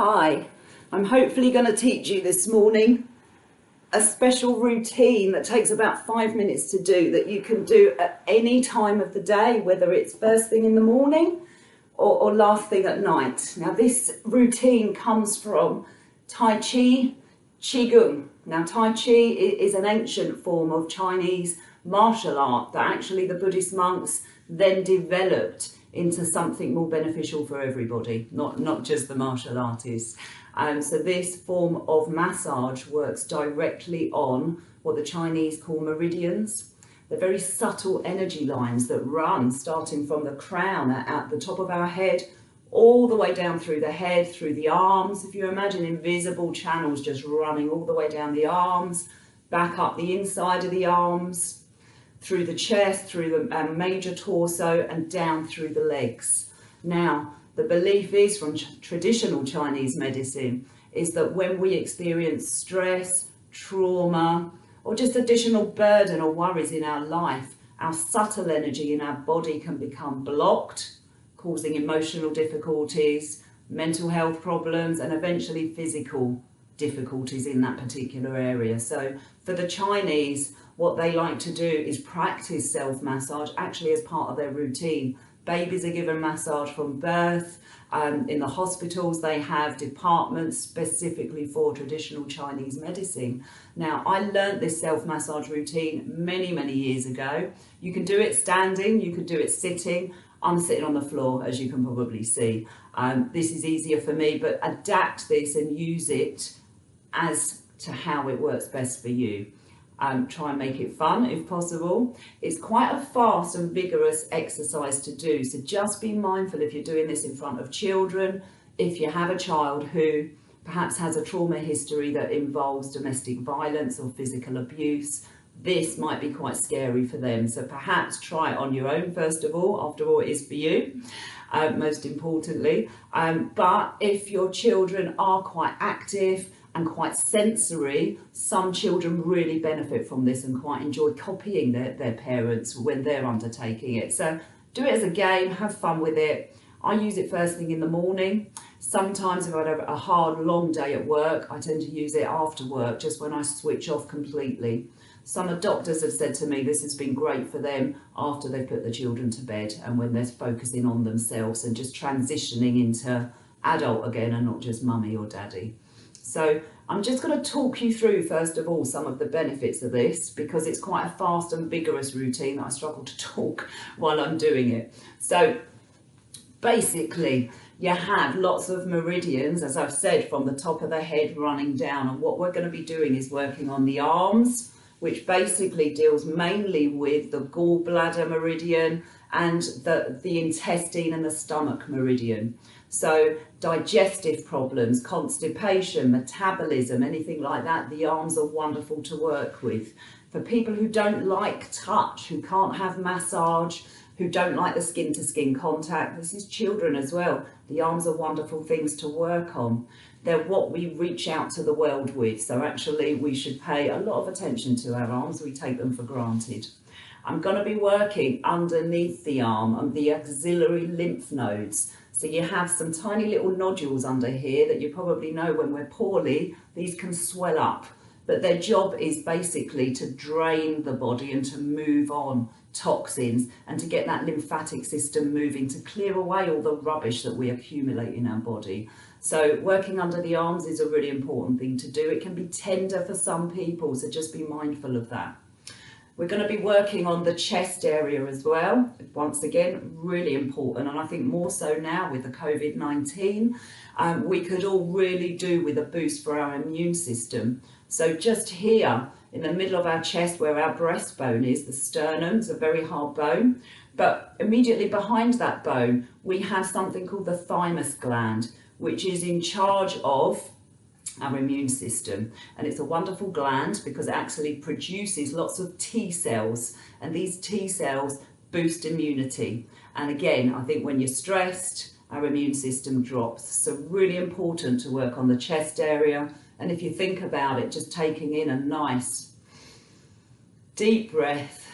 Hi, I'm hopefully going to teach you this morning a special routine that takes about 5 minutes to do, that you can do at any time of the day, whether it's first thing in the morning or last thing at night. Now this routine comes from Tai Chi, Qigong. Now Tai Chi is an ancient form of Chinese martial art that actually the Buddhist monks then developed into something more beneficial for everybody, not just the martial artists. So this form of massage works directly on what the Chinese call meridians. They're very subtle energy lines that run starting from the crown at the top of our head, all the way down through the head, through the arms. If you imagine invisible channels just running all the way down the arms, back up the inside of the arms, through the chest, through the major torso, and down through the legs. Now, the belief is from traditional Chinese medicine is that when we experience stress, trauma, or just additional burden or worries in our life, our subtle energy in our body can become blocked, causing emotional difficulties, mental health problems, and eventually physical difficulties in that particular area. So for the Chinese, what they like to do is practice self-massage actually as part of their routine. Babies are given massage from birth. In the hospitals, they have departments specifically for traditional Chinese medicine. Now, I learned this self-massage routine many, many years ago. You can do it standing, you could do it sitting. I'm sitting on the floor, as you can probably see. This is easier for me, but adapt this and use it as to how it works best for you. Try and make it fun if possible. It's quite a fast and vigorous exercise to do, so just be mindful if you're doing this in front of children, if you have a child who perhaps has a trauma history that involves domestic violence or physical abuse. This might be quite scary for them, so perhaps try it on your own first of all. After all, it is for you, most importantly. But if your children are quite active and quite sensory, some children really benefit from this and quite enjoy copying their parents when they're undertaking it. So do it as a game, have fun with it. I use it first thing in the morning. Sometimes if I have a hard, long day at work, I tend to use it after work, just when I switch off completely. Some doctors have said to me this has been great for them after they put the children to bed and when they're focusing on themselves and just transitioning into adult again and not just mummy or daddy. So I'm just going to talk you through, first of all, some of the benefits of this, because it's quite a fast and vigorous routine that I struggle to talk while I'm doing it. So basically, you have lots of meridians, as I've said, from the top of the head running down. And what we're going to be doing is working on the arms, which basically deals mainly with the gallbladder meridian and the intestine and the stomach meridian. So digestive problems, constipation, metabolism, anything like that, the arms are wonderful to work with. For people who don't like touch, who can't have massage, who don't like the skin-to-skin contact, this is children as well. The arms are wonderful things to work on. They're what we reach out to the world with. So actually we should pay a lot of attention to our arms. We take them for granted. I'm going to be working underneath the arm on the axillary lymph nodes. So you have some tiny little nodules under here that you probably know when we're poorly, these can swell up. But their job is basically to drain the body and to move on toxins and to get that lymphatic system moving, to clear away all the rubbish that we accumulate in our body. So working under the arms is a really important thing to do. It can be tender for some people, so just be mindful of that. We're going to be working on the chest area as well. Once again, really important, and I think more so now with the COVID-19, we could all really do with a boost for our immune system. So just here in the middle of our chest where our breastbone is, the sternum, it's a very hard bone, but immediately behind that bone, we have something called the thymus gland, which is in charge of our immune system. And it's a wonderful gland because it actually produces lots of T cells, and these T cells boost immunity. And again, I think when you're stressed, our immune system drops. So really important to work on the chest area. And if you think about it, just taking in a nice deep breath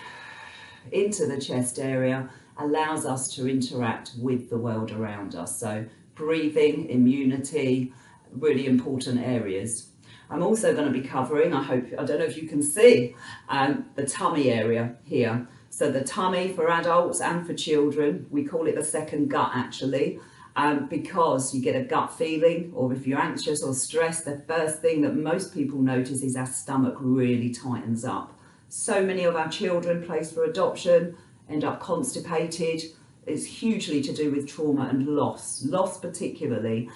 into the chest area allows us to interact with the world around us. So breathing, immunity, really important areas. I'm also going to be covering, I don't know if you can see, the tummy area here. So the tummy for adults and for children, we call it the second gut actually, because you get a gut feeling, or if you're anxious or stressed, the first thing that most people notice is our stomach really tightens up. So many of our children placed for adoption end up constipated. It's hugely to do with trauma and loss particularly.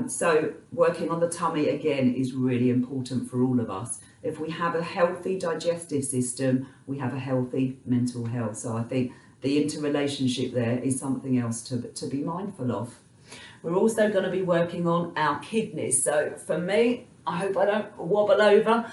So working on the tummy again is really important for all of us. If we have a healthy digestive system, we have a healthy mental health. So I think the interrelationship there is something else to be mindful of. We're also going to be working on our kidneys. So for me, I hope I don't wobble over,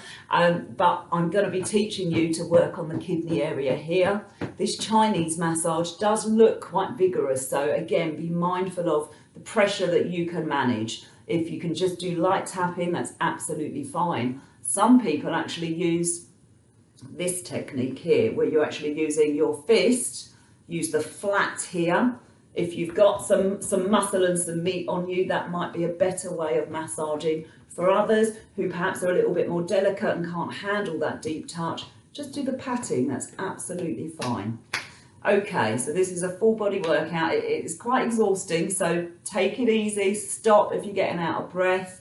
but I'm going to be teaching you to work on the kidney area here. This Chinese massage does look quite vigorous, so again, be mindful of the pressure that you can manage. If you can just do light tapping, that's absolutely fine. Some people actually use this technique here, where you're actually using your fist, use the flat here. If you've got some muscle and some meat on you, that might be a better way of massaging. For others who perhaps are a little bit more delicate and can't handle that deep touch, just do the patting, that's absolutely fine. Okay, so this is a full body workout. It is quite exhausting, so take it easy, stop if you're getting out of breath,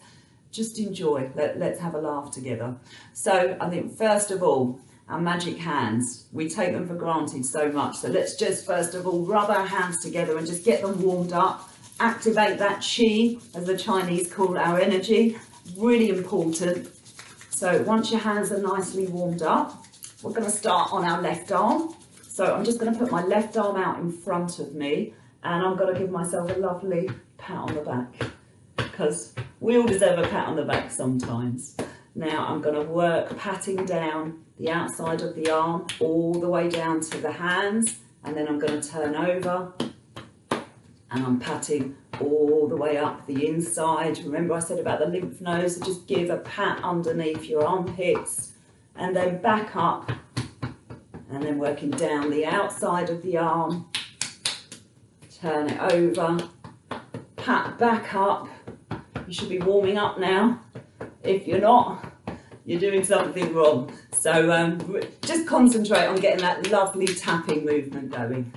just enjoy, let's have a laugh together. So I think first of all, our magic hands, we take them for granted so much. So let's just first of all rub our hands together and just get them warmed up. Activate that Qi, as the Chinese call our energy, really important. So once your hands are nicely warmed up, we're going to start on our left arm. So I'm just going to put my left arm out in front of me, and I'm going to give myself a lovely pat on the back, because we all deserve a pat on the back sometimes. Now I'm going to work patting down the outside of the arm all the way down to the hands, and then I'm going to turn over and I'm patting all the way up the inside. Remember I said about the lymph nodes, so just give a pat underneath your armpits and then back up, and then working down the outside of the arm, turn it over, pat back up. You should be warming up now. If you're not, you're doing something wrong. So just concentrate on getting that lovely tapping movement going.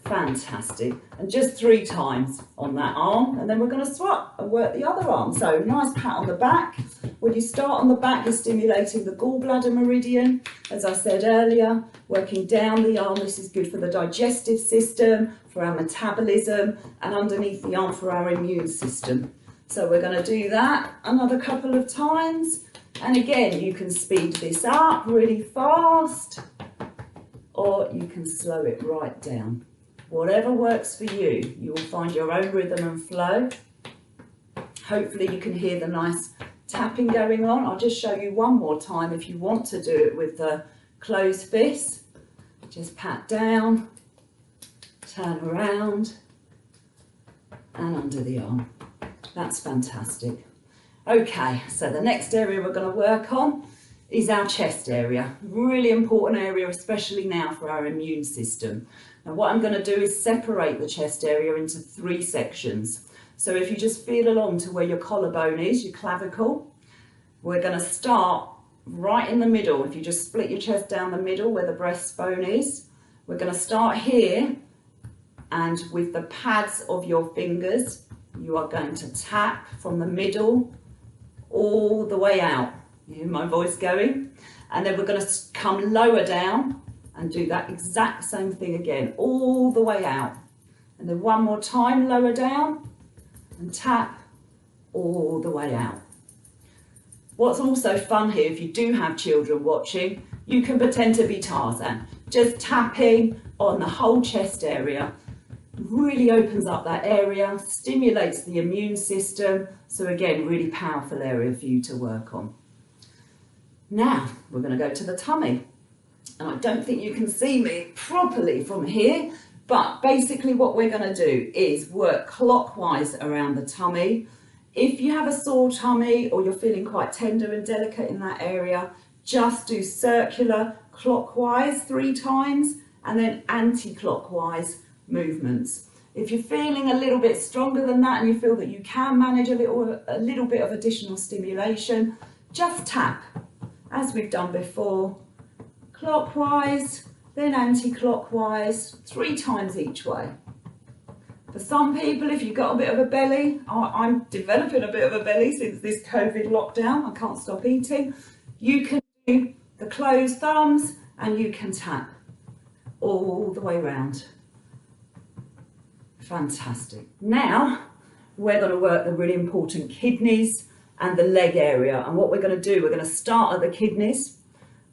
Fantastic. And just 3 times on that arm, and then we're going to swap and work the other arm. So nice pat on the back. When you start on the back, you're stimulating the gallbladder meridian, as I said earlier, working down the arm. This is good for the digestive system, for our metabolism, and underneath the arm for our immune system. So we're going to do that another couple of times. And again, you can speed this up really fast, or you can slow it right down. Whatever works for you, you will find your own rhythm and flow. Hopefully you can hear the nice tapping going on. I'll just show you one more time if you want to do it with the closed fist. Just pat down, turn around, and under the arm. That's fantastic. Okay, so the next area we're going to work on is our chest area. Really important area, especially now for our immune system. Now what I'm going to do is separate the chest area into 3 sections. So if you just feel along to where your collarbone is, your clavicle, we're going to start right in the middle. If you just split your chest down the middle where the breastbone is, we're going to start here, and with the pads of your fingers, you are going to tap from the middle all the way out. You hear my voice going? And then we're going to come lower down and do that exact same thing again, all the way out. And then one more time, lower down and tap all the way out. What's also fun here, if you do have children watching, you can pretend to be Tarzan, just tapping on the whole chest area. Really opens up that area, stimulates the immune system. So again, really powerful area for you to work on. Now, we're going to go to the tummy. And I don't think you can see me properly from here, but basically what we're going to do is work clockwise around the tummy. If you have a sore tummy or you're feeling quite tender and delicate in that area, just do circular clockwise 3 times and then anti-clockwise movements. If you're feeling a little bit stronger than that and you feel that you can manage a little bit of additional stimulation, just tap, as we've done before, clockwise, then anti-clockwise, 3 times each way. For some people, if you've got a bit of a belly, I'm developing a bit of a belly since this COVID lockdown, I can't stop eating, you can do the closed thumbs and you can tap all the way round. Fantastic. Now, we're going to work the really important kidneys and the leg area. And what we're going to do, we're going to start at the kidneys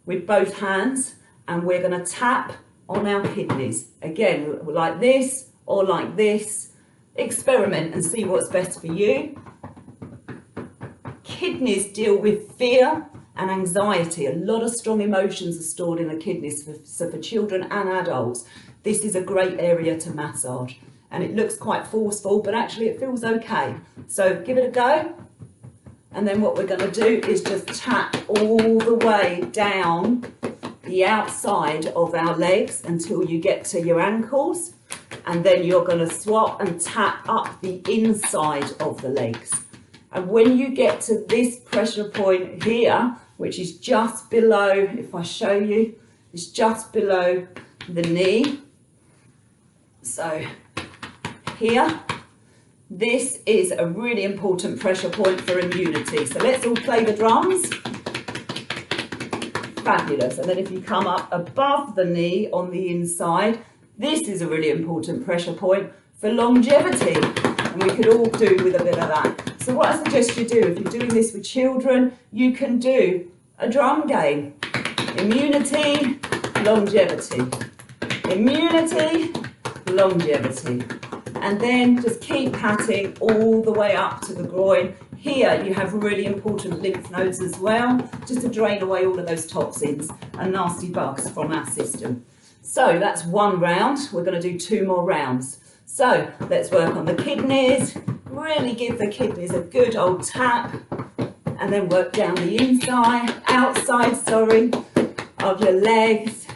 with both hands and we're going to tap on our kidneys. Again, like this or like this. Experiment and see what's best for you. Kidneys deal with fear and anxiety. A lot of strong emotions are stored in the kidneys, so for children and adults, this is a great area to massage. And it looks quite forceful, but actually it feels okay. So give it a go. And then what we're going to do is just tap all the way down the outside of our legs until you get to your ankles. And then you're going to swap and tap up the inside of the legs. And when you get to this pressure point here, which is just below, if I show you, it's just below the knee. So here, this is a really important pressure point for immunity. So let's all play the drums. Fabulous. And then if you come up above the knee on the inside, this is a really important pressure point for longevity. And we could all do with a bit of that. So what I suggest you do, if you're doing this with children, you can do a drum game. Immunity, longevity. Immunity, longevity. And then just keep patting all the way up to the groin. Here you have really important lymph nodes as well, just to drain away all of those toxins and nasty bugs from our system. So that's one round. We're going to do 2 more rounds. So let's work on the kidneys. Really give the kidneys a good old tap. And then work down the outside, of your legs,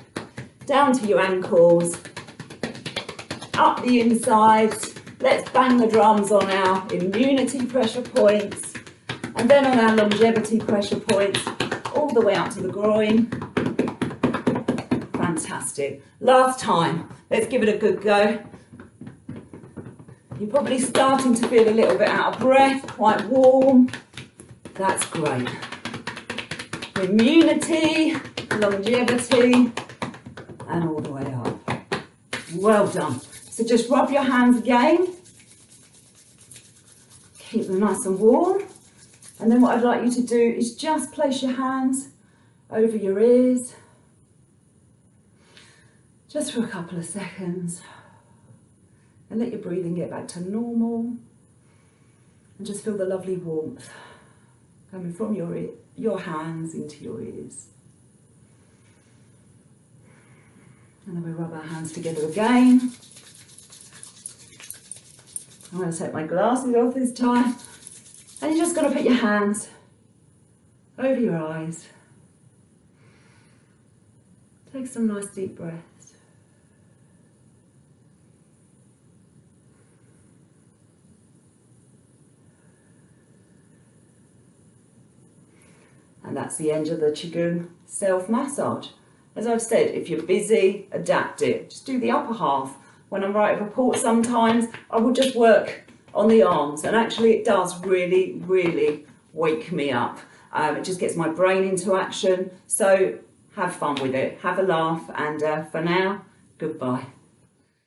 down to your ankles, up the insides. Let's bang the drums on our immunity pressure points and then on our longevity pressure points all the way up to the groin. Fantastic. Last time. Let's give it a good go. You're probably starting to feel a little bit out of breath, quite warm. That's great. Immunity, longevity, and all the way up. Well done. So just rub your hands again. Keep them nice and warm. And then what I'd like you to do is just place your hands over your ears. Just for a couple of seconds. And let your breathing get back to normal. And just feel the lovely warmth coming from your hands into your ears. And then we rub our hands together again. I'm going to take my glasses off this time. And you're just going to put your hands over your eyes. Take some nice deep breaths. And that's the end of the Qigong self-massage. As I've said, if you're busy, adapt it. Just do the upper half. When I'm writing reports sometimes, I will just work on the arms. And actually it does really, really wake me up. It just gets my brain into action. So have fun with it. Have a laugh. And for now, goodbye.